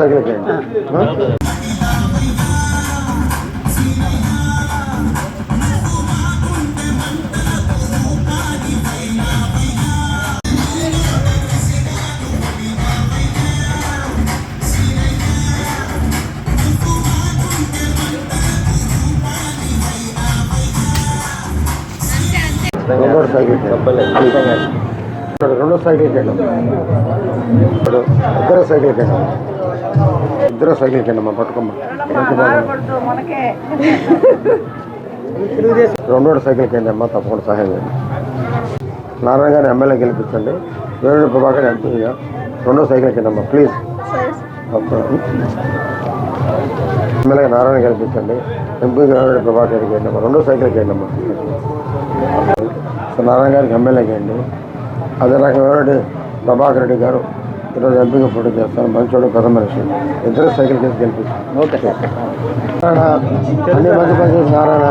సైకిల్కి వేయండి. రెండో సైకిల్కి రెండో సైకిల్కి వెళ్ళాం. ఇద్దరు సైకిల్కి వెళ్ళాం. ఇద్దరు సైకిల్కి వెళ్ళమ్మా. పట్టుకోమ్మా. రెండో సైకిల్కి వెళ్ళమ్మా. తప్పకుండా సహాయం చేయండి. నారాయణ గారిని ఎమ్మెల్యే గెలిపించండి. వేణు ప్రభాకర్ ఎంపీగా రెండో సైకిల్కి వెళ్ళమ్మా ప్లీజ్. ఎమ్మెల్యే నారాయణ గెలిపించండి. ఎంపీగా వేణు ప్రభాకర్కి వెళ్ళమ్మా. రెండో సైకిల్కి వెళ్ళమ్మా. నారాయణ గారికి ఎమ్మెల్యేకి అండి. అదే రకమైన ప్రభాకర్ రెడ్డి గారు ఈరోజు ఎంపీగా పోటీ చేస్తాను. మంచోడు పెద్ద మనిషి. ఇద్దరు సైకిల్ కేసు గెలిపిస్తాను. ఓకే అన్ని మంచి పని చేసి నారాయణ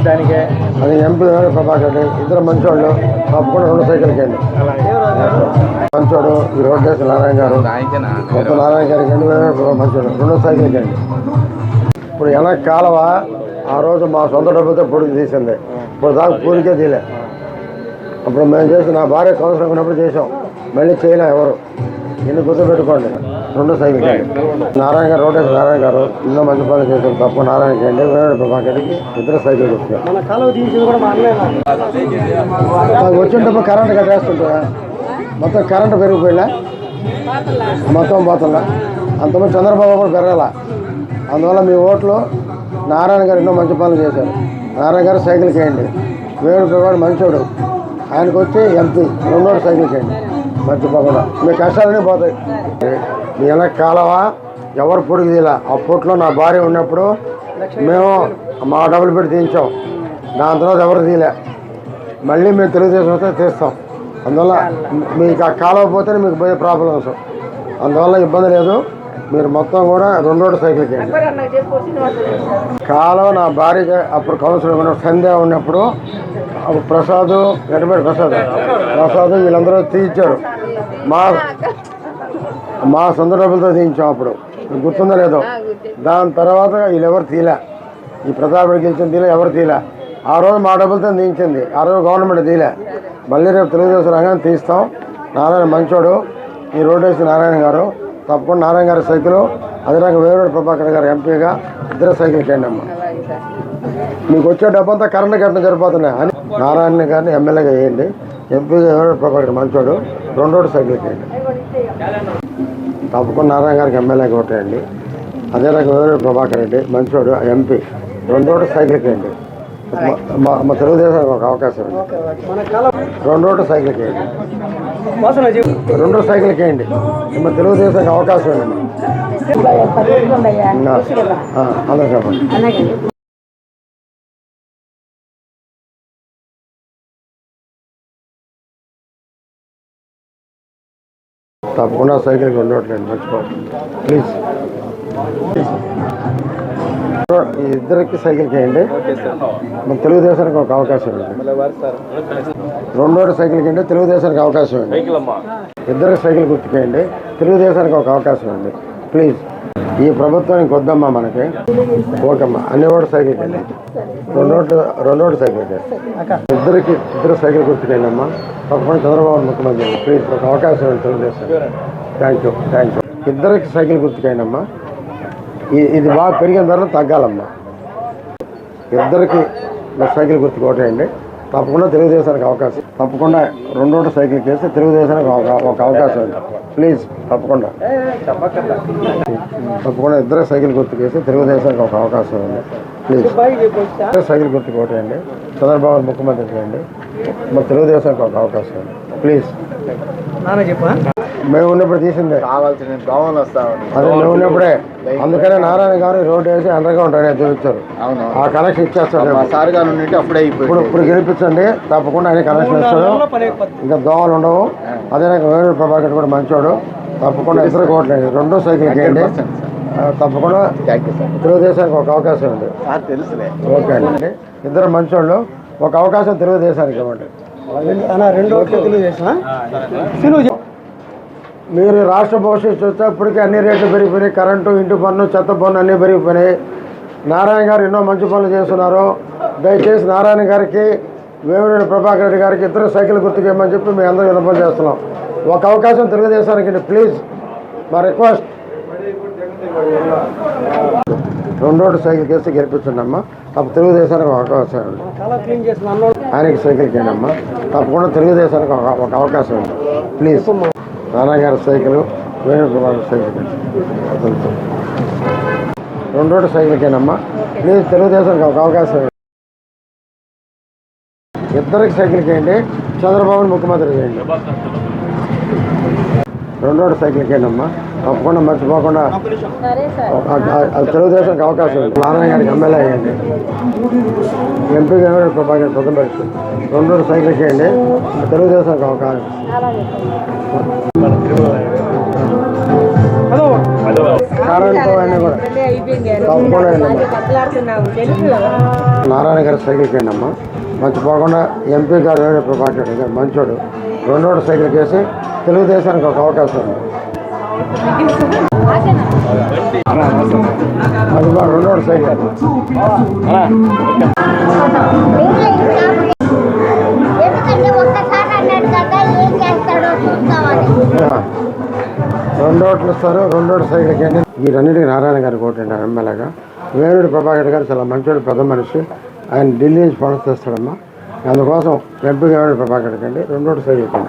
దానికి అది ఎంపీ ప్రభాకర్ రెడ్డి ఇద్దరు మంచోళ్ళు. తప్పకుండా రెండు సైకిల్కి అండి. మంచోడు ఈ రోడ్ వేసి నారాయణ గారు మొత్తం నారాయణ గారికి అండి. మంచోడు రెండో సైకిల్కి అండి. ఇప్పుడు వెనక కాలువ ఆ రోజు మా సొంత డబ్బుతో పొడికి తీసింది. ఇప్పుడు దాకా పూరికే తీలే. అప్పుడు మేము చేసి నా భార్య కౌన్సిలర్ ఉన్నప్పుడు చేసాం. మళ్ళీ చేయలే ఎవరు. ఎన్ని గుర్తుపెట్టుకోండి. రెండో సైకిల్ నారాయణ గారు రోడ్ వేసి నారాయణ గారు ఎన్నో మంచి పనులు చేశారు. తప్ప నారాయణకి అండి వేణు ప్రభాకర్కి ఇద్దరు సైకిల్ వచ్చారు. నాకు వచ్చినప్పుడు కరెంట్ కట్టేస్తుంటా. మొత్తం కరెంటు పెరిగిపోయినా మొత్తం పోతుందా. అంతమంది చంద్రబాబు కూడా పెరగాల. అందువల్ల మీ ఓట్లు నారాయణ గారు ఎన్నో మంచి పనులు చేశారు. నారాయణ గారు సైకిల్కి వేయండి. వేణు ప్రభాకర్ మంచోడు. ఆయనకు వచ్చి ఎంపీ రెండో సైకిల్కి వేయండి. మర్చిపోకుండా మీ కష్టాలన్నీ పోతాయి. మీ వెనక కాలవ ఎవరు పొడికి తీలా. ఆ పొట్లో నా భార్య ఉన్నప్పుడు మేము మా డబ్బులు పెట్టి తీయించాం. దాని తర్వాత ఎవరు తీలే. మళ్ళీ మేము తెలుగుదేశం వస్తే తీస్తాం. అందువల్ల మీకు ఆ కాలువ పోతేనే మీకు పోయే ప్రాబ్లమ్స్. అందువల్ల ఇబ్బంది లేదు. మీరు మొత్తం కూడా రెండో సైకిల్కి వేయండి. కాలువ నా భార్య అప్పుడు కౌన్సిలర్ ఉన్నప్పుడు సంధ్య ఉన్నప్పుడు అప్పుడు ప్రసాద్ గడ్డపేట ప్రసాద్ వీళ్ళందరూ తీయించారు. మా సొంత డబ్బులతో తీయించాం. అప్పుడు గుర్తుందో లేదో. దాని తర్వాత వీళ్ళు ఎవరు తీలే. ఈ ప్రతాప్ గెలిచిన తీలే ఎవరు తీలే. ఆ రోజు మా డబ్బులతో తీయించింది. ఆ రోజు గవర్నమెంట్ తీలే. మళ్ళీ రేపు తెలుగుదేశం రంగాన్ని తీస్తాం. నారాయణ మంచోడు. ఈ రోడ్డు వేసి నారాయణ గారు తప్పకుండా నారాయణ గారి సైకిల్. అదే రకంగా వేణు ప్రభాకర్ గారు ఎంపీగా ఇద్దరు సైకిల్కి వేయండి అమ్మా. మీకు వచ్చే డబ్బంతా కరెంట్ కట్టడం సరిపోతున్నాయి అని నారాయణ గారిని ఎమ్మెల్యేగా వేయండి. ఎంపీగా వేణు ప్రభాకర్ మంచోడు రెండో సైకిల్కి వేయండి. తప్పకుండా నారాయణ గారికి ఎమ్మెల్యేగా ఓటేయండి. అదే రకంగా వేణు ప్రభాకర్ రెడ్డి మంచోడు ఎంపీ రెండో సైకిల్కి వేయండి. మా తెలుగుదేశానికి ఒక అవకాశం ఉంది. రెండో సైకిల్కి వేయండి. రెండో సైకిల్కి వేయండి. మా తెలుగుదేశానికి అవకాశం ఉంది. అందరూ చెప్పండి. తప్పకుండా సైకిల్కి ఉండట్లేదు. మర్చిపోండి ప్లీజ్. ఇద్దరికి సైకిల్కి వేయండి. మన తెలుగుదేశానికి ఒక అవకాశం ఉంది. రెండో సైకిల్కి వేయండి. తెలుగుదేశానికి అవకాశం ఉంది. ఇద్దరికి సైకిల్ గుర్తుకేయండి. తెలుగుదేశానికి ఒక అవకాశం ఉంది. ప్లీజ్. ఈ ప్రభుత్వానికి వద్దమ్మా మనకి. ఓకేమ్మా. అన్ని ఓటు సైకిల్కి వెళ్ళి రెండో సైకిల్కి ఇద్దరు సైకిల్ గుర్తుకేయండి అమ్మా. తప్పకుండా చంద్రబాబు ముఖ్యమంత్రి ప్లీజ్ ఒక అవకాశం ఉంది తెలుగుదేశం. Thank you. ఇద్దరికి సైకిల్ గుర్తుకేయండి అమ్మా. ఇది బాగా పెరిగిన తర్వాత తగ్గాలమ్మా. ఇద్దరికి సైకిల్ గుర్తుకు ఓటేయండి. తప్పకుండా తెలుగుదేశానికి అవకాశం. తప్పకుండా రెండో సైకిల్ చేస్తే తెలుగుదేశానికి ఒక అవకాశం ఉంది. ప్లీజ్ తప్పకుండా ఇద్దరు సైకిల్ గుర్తుకేస్తే తెలుగుదేశానికి ఒక అవకాశం ఉంది. ప్లీజ్ ఇద్దరు సైకిల్ గుర్తుకు ఓటేయండి. చంద్రబాబు ముఖ్యమంత్రి చేయండి. మరి తెలుగుదేశానికి ఒక అవకాశం ఉంది. ప్లీజ్. మేము ఉన్నప్పుడు తీసిందే అదే మేము ఉన్నప్పుడే. అందుకనే నారాయణ గారు రోడ్డు వేసి అండర్గ్రౌండ్ అనేది చూపించారు. ఆ కనెక్షన్ ఇచ్చేస్తారు. ఇప్పుడు గెలిపించండి. తప్పకుండా ఆయన కనెక్షన్ ఇస్తాడు. ఇంకా దోమలు ఉండవు. అదే నాకు వేణు ప్రభాకర్ కూడా మంచోడు. తప్పకుండా ఇద్దరు కోట్లేదు. రెండో సైకిల్ చేయండి. తప్పకుండా తెలుగుదేశానికి ఒక అవకాశం ఉంది. ఓకే అండి. ఇద్దరు మంచోళ్ళు. ఒక అవకాశం తెలుగుదేశానికి ఇవ్వండి. రెండో తెలుగుదేశం మీరు రాష్ట్ర భవిష్యత్తు చూస్తే ఇప్పటికీ అన్ని రేట్లు పెరిగిపోయినాయి. కరెంటు, ఇంటి పన్ను, చెత్త పన్ను అన్నీ పెరిగిపోయినాయి. నారాయణ గారు ఎన్నో మంచి పనులు చేస్తున్నారు. దయచేసి నారాయణ గారికి, వేమిరెడ్డి ప్రభాకర్ రెడ్డి గారికి ఇద్దరు సైకిల్ గుర్తుకేయమని చెప్పి మేము అందరూ విన్నపం చేస్తున్నాం. ఒక అవకాశం తెలుగుదేశానికి ప్లీజ్, మా రిక్వెస్ట్. రెండోటి సైకిల్ కేసి గెలిపించండి అమ్మా. తప్ప తెలుగుదేశానికి ఒక అవకాశం ఉంది. ఆయనకి సైకిల్ కేనమ్మా. తప్పకుండా తెలుగుదేశానికి ఒక అవకాశం ఉంది ప్లీజ్. నారాయణ గారి సైకిల్, వేణు ప్రభాకర్ సైకిల్ రెండోటి సైకిల్ కేనమ్మా ప్లీజ్. తెలుగుదేశానికి ఒక అవకాశం ఉంది. ఇద్దరికి సైకిల్ కేయండి, చంద్రబాబుని ముఖ్యమంత్రి చేయండి. రెండోటి సైకిల్ కేనమ్మా. తప్పకుండా మర్చిపోకుండా అది తెలుగుదేశానికి అవకాశం ఉంది. నారాయణ గారికి ఎమ్మెల్యే అయ్యండి, ఎంపీ ప్రభాకర్ ప్రథమ పరిస్థితి. రెండోటి సైకిల్ కేయండి, తెలుగుదేశానికి అవకాశం. కరెంటు అన్నీ కూడా తప్పకుండా నారాయణ గారి సైకిల్ కేయండి అమ్మా. మర్చిపోకుండా ఎంపీ గారు ప్రభాకర్ రెడ్డి గారు మంచోడు. రెండోటి సైకిల్ కేసి తెలుగుదేశానికి ఒక అవకాశం ఉంది. అది రెండోటి సైకిల్. రెండోట్లు ఇస్తారు, రెండోటి సైకిల్ కేండి. వీరన్నిటికీ నారాయణ గారికి ఓటండి ఎమ్మెల్యేగా. వేమిరెడ్డి ప్రభాకర్ గారు చాలా మంచోడు, పెద్ద మనిషి. ఆయన ఢిల్లీ నుంచి ఫండ్స్ తెస్తాడమ్మా. అందుకోసం ఎంపీ వేమిరెడ్డి ప్రభాకర్ కండి రెండోటి సైకిల్ కేండి.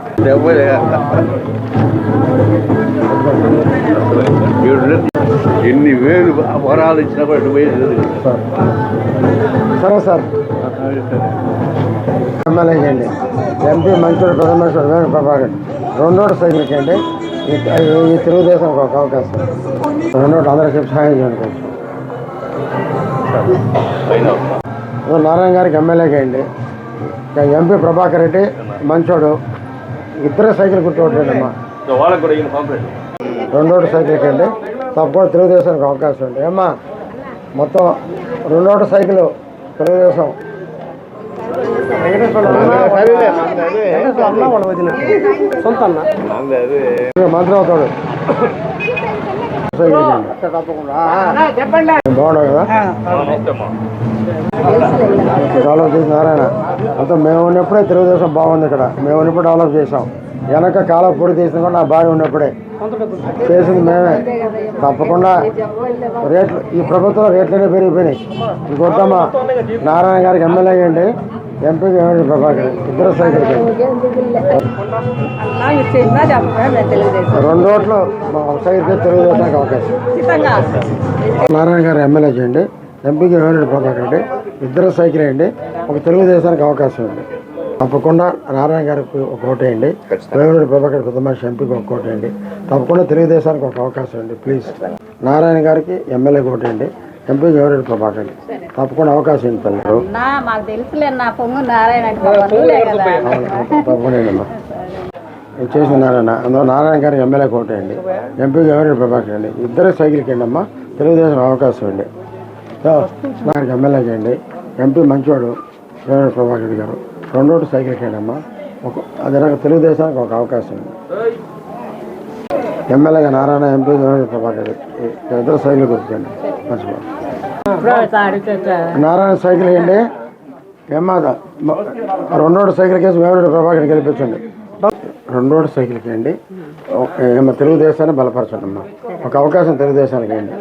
ఎన్ని వేలు వరాలు ఇచ్చినా సరే సార్. ఎమ్మెల్యే కండి, ఎంపీ మంచోడు, పెద్ద మనిషి వేమిరెడ్డి ప్రభాకర్. రెండోటి సైకిల్ కేండి. ఈ తెలుగుదేశానికి ఒక అవకాశం. రెండోటి అందరికీ సహాయం చేయండి. నారాయణ గారికి ఎమ్మెల్యే చేయండి, ఎంపీ ప్రభాకర్ రెడ్డి మంచోడు. ఇద్దరే సైకిల్ గుర్తుపట్టండమ్మా. రెండోటి సైకిల్ కండి. తప్పకుండా తెలుగుదేశానికి అవకాశం ఉంది ఏమ్మా. మొత్తం రెండోటి సైకిల్ తెలుగుదేశం. మంత్రి అవుతాడు. బాగుండవు కదా డెవలప్ చేసి నారాయణ అంతా. మేము ఉన్నప్పుడే తెలుగుదేశం బాగుంది ఇక్కడ. మేము ఉన్నప్పుడు డెవలప్ చేసాం. వెనక కాలం పొడి తీసిన కూడా నా భార్య ఉన్నప్పుడే చేసింది మేమే. తప్పకుండా రేట్లు, ఈ ప్రభుత్వం రేట్లనే పెరిగిపోయినాయి. ఇంకొద్దమ్మా నారాయణ గారికి ఎమ్మెల్యే అయ్యండి, ఎంపీ వేమిరెడ్డి ప్రభాకర్. ఇద్దరు సైకిల్ రెండు ఓట్లు సైకిల్ తెలుగుదేశానికి అవకాశం. నారాయణ గారు ఎమ్మెల్యే చేయండి, ఎంపీకి వేమిరెడ్డి ప్రభాకర్ రెడ్డి. ఇద్దరు సైకిల్ వేయండి, ఒక తెలుగుదేశానికి అవకాశం ఉంది. తప్పకుండా నారాయణ గారికి ఒక ఓటేయండి, వేమిరెడ్డి ప్రభాకర్ పెద్ద మనిషి ఎంపీకి ఒక ఓటేయండి. తప్పకుండా తెలుగుదేశానికి ఒక అవకాశం అండి ప్లీజ్. నారాయణ గారికి ఎమ్మెల్యేకి ఓటేయండి, ఎంపీ వేమిరెడ్డి ప్రభాకర్. తప్పకుండా అవకాశం ఏంటి తల్లి. తప్పకుండా అమ్మా చేసిన నారాయణ. అందులో నారాయణ గారికి ఎమ్మెల్యేకి ఓటేయండి, ఎంపీ వేమిరెడ్డి ప్రభాకర్ అండి. ఇద్దరు సైకిల్కి అండి అమ్మా, తెలుగుదేశం అవకాశం అండి. నాకు ఎమ్మెల్యే చేయండి, ఎంపీ మంచివాడు వేమిరెడ్డి ప్రభాకర్ రెడ్డి గారు. రెండోటి సైకిల్ కేండమ్మా. అదే రకంగా తెలుగుదేశానికి ఒక అవకాశం ఉంది. ఎమ్మెల్యేగా నారాయణ, ఎంపీ వేమిరెడ్డి ప్రభాకర్ రెడ్డి. ఇద్దరు సైకిల్ గుర్తుకండి మర్చిపో. నారాయణ సైకిల్ వేయండి ఏమ్మా. రెండోటి సైకిల్ కేసు వేమిరెడ్డి ప్రభాకర్ గెలిపించండి. రెండోటి సైకిల్ కేయండి, ఏమో తెలుగుదేశాన్ని బలపరచండి అమ్మా. ఒక అవకాశం తెలుగుదేశానికి వేయండి.